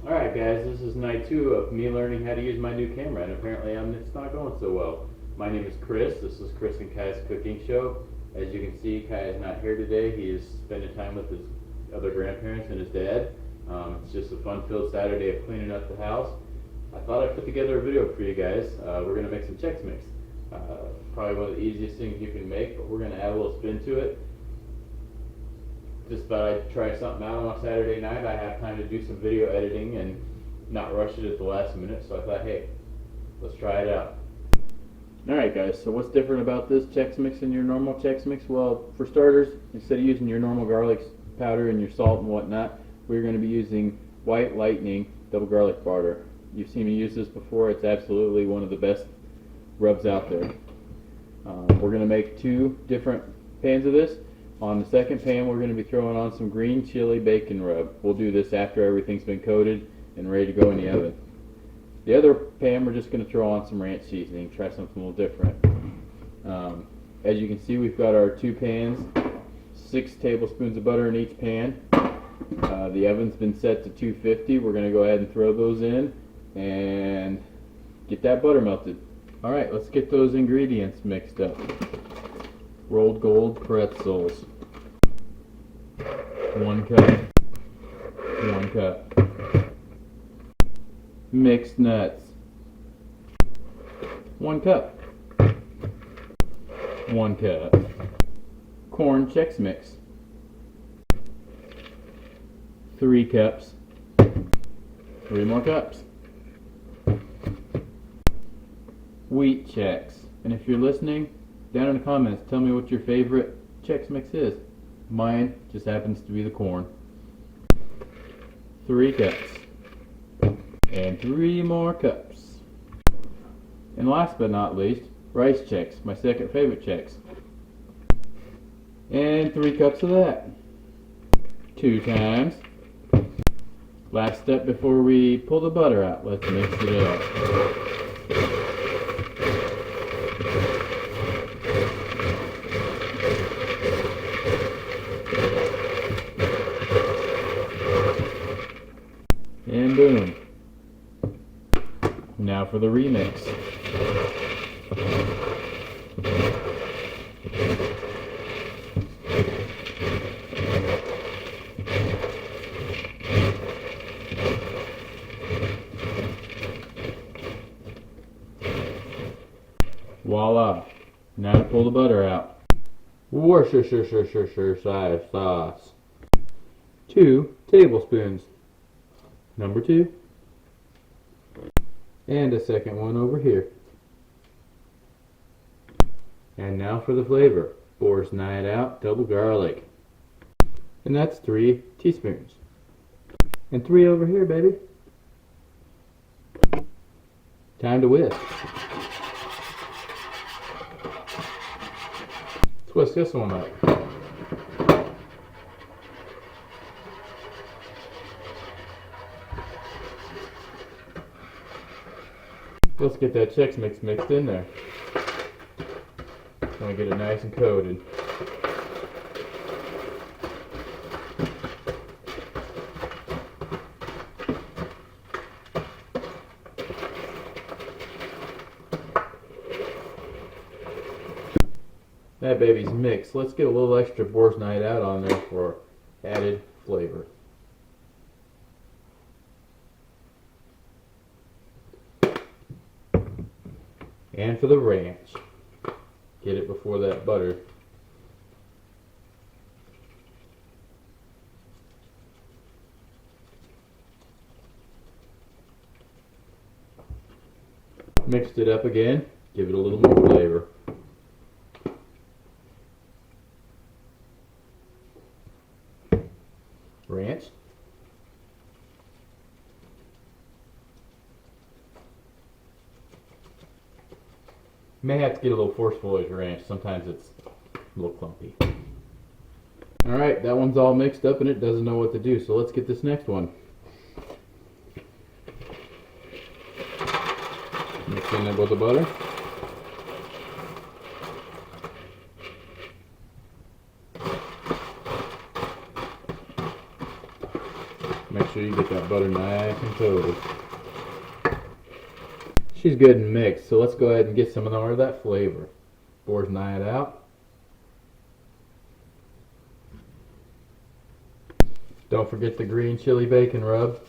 Alright guys, this is night 2 of me learning how to use my new camera, and apparently it's not going so well. My name is Chris, this is Chris and Kai's cooking show. As you can see, Kai is not here today. He is spending time with his other grandparents and his dad. It's just a fun-filled Saturday of cleaning up the house. I thought I'd put together a video for you guys. We're going to make some Chex Mix. Probably one of the easiest things you can make, but we're going to add a little spin to it. Just thought I'd try something out on a Saturday night. I have time to do some video editing and not rush it at the last minute, so I thought, hey, let's try it out. Alright guys, so what's different about this Chex Mix and your normal Chex Mix? Well, for starters, instead of using your normal garlic powder and your salt and whatnot, we're going to be using White Lightning double garlic powder. You've seen me use this before. It's absolutely one of the best rubs out there. We're going to make 2 different pans of this. On the second pan, we're going to be throwing on some green chili bacon rub. We'll do this after everything's been coated and ready to go in the oven. The other pan, we're just going to throw on some ranch seasoning, try something a little different. As you can see, we've got our 2 pans, 6 tablespoons of butter in each pan. The oven's been set to 250. We're going to go ahead and throw those in and get that butter melted. Alright, let's get those ingredients mixed up. Rolled gold pretzels, 1 cup, 1 cup. Mixed nuts, 1 cup, 1 cup. Corn Chex Mix, 3 cups, 3 more cups. Wheat Chex, and if you're listening, down in the comments, tell me what your favorite Chex Mix is. Mine just happens to be the corn. 3 cups. And 3 more cups. And last but not least, rice Chex, my second favorite Chex. And 3 cups of that. 2 times. Last step before we pull the butter out. Let's mix it up. And boom. Now for the remix. Voila. Now to pull the butter out. Worcestershire sauce. 2 tablespoons. Number 2. And a second one over here. And now for the flavor. Boar's Night Out double garlic. And that's 3 teaspoons. And 3 over here, baby. Time to whisk. Let's whisk this one up. Let's get that Chex Mix mixed in there. Gonna get it nice and coated. That baby's mixed. Let's get a little extra Boar's Night Out on there for added flavor. And for the ranch. Get it before that butter. Mixed it up again. Give it a little more flavor. Ranch. May have to get a little forceful with your ranch. Sometimes it's a little clumpy. Alright, that one's all mixed up and it doesn't know what to do. So let's get this next one. Mix in it with the butter. sure you get that butter nice and toasted. She's good and mixed, so let's go ahead and get some more of that flavor. Pours it out. Don't forget the green chili bacon rub.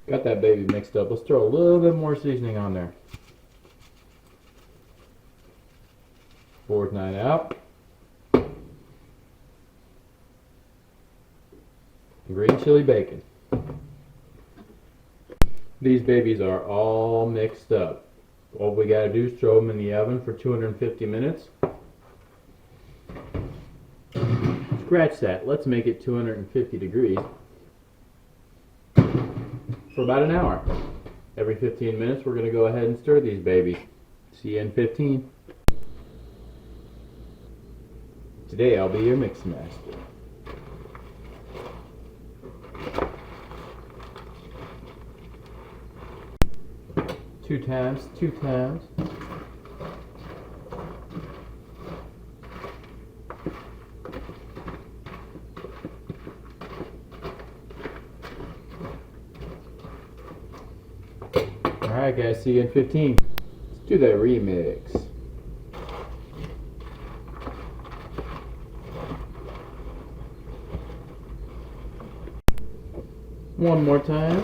Got that baby mixed up. Let's throw a little bit more seasoning on there. Pours it out. Green chili bacon. These babies are all mixed up. All we gotta do is throw them in the oven for 250 minutes. Scratch that. Let's make it 250 degrees for about an hour. Every 15 minutes we're gonna go ahead and stir these babies. See you in 15. Today I'll be your mix master. Two times. Alright guys, see you in 15. Let's do that remix. One more time.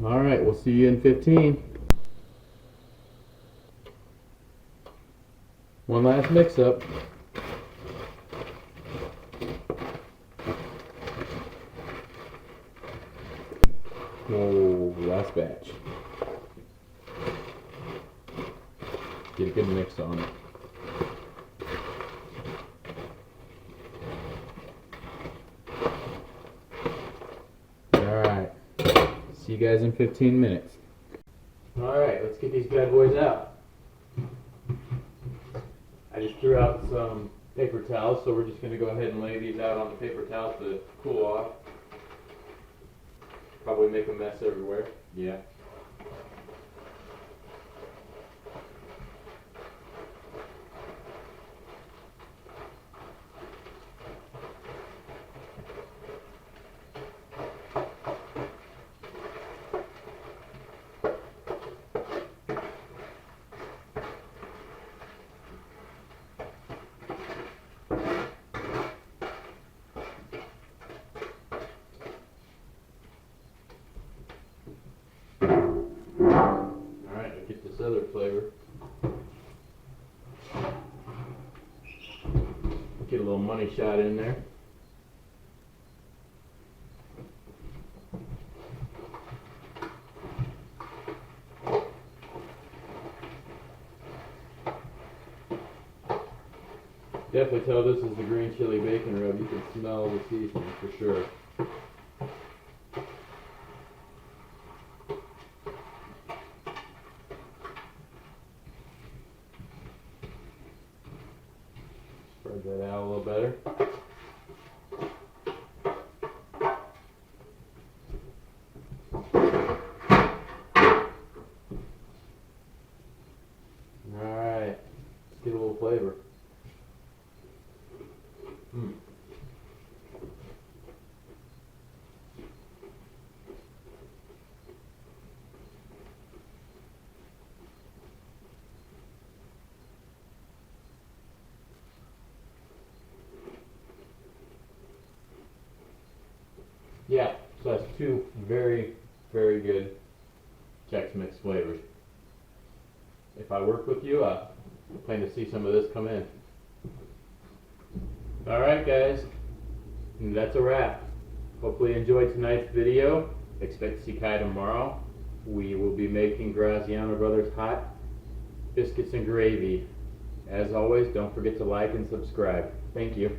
Alright, we'll see you in 15. One last mix up. Whoa, last batch. Get a good mix on it. Alright. See you guys in 15 minutes. Alright, let's get these bad boys out. I just threw out some paper towels, so we're just going to go ahead and lay these out on the paper towels to cool off. Probably make a mess everywhere. Yeah. Other flavor. Get a little money shot in there. Definitely tell this is the green chili bacon rub. You can smell the seasoning for sure. Spread that out a little better. Alright, let's get a little flavor. Yeah, so that's two very, very good Chex Mix flavors. If I work with you, I plan to see some of this come in. Alright guys, and that's a wrap. Hopefully you enjoyed tonight's video. Expect to see Kai tomorrow. We will be making Graziano Brothers hot biscuits and gravy. As always, don't forget to like and subscribe. Thank you.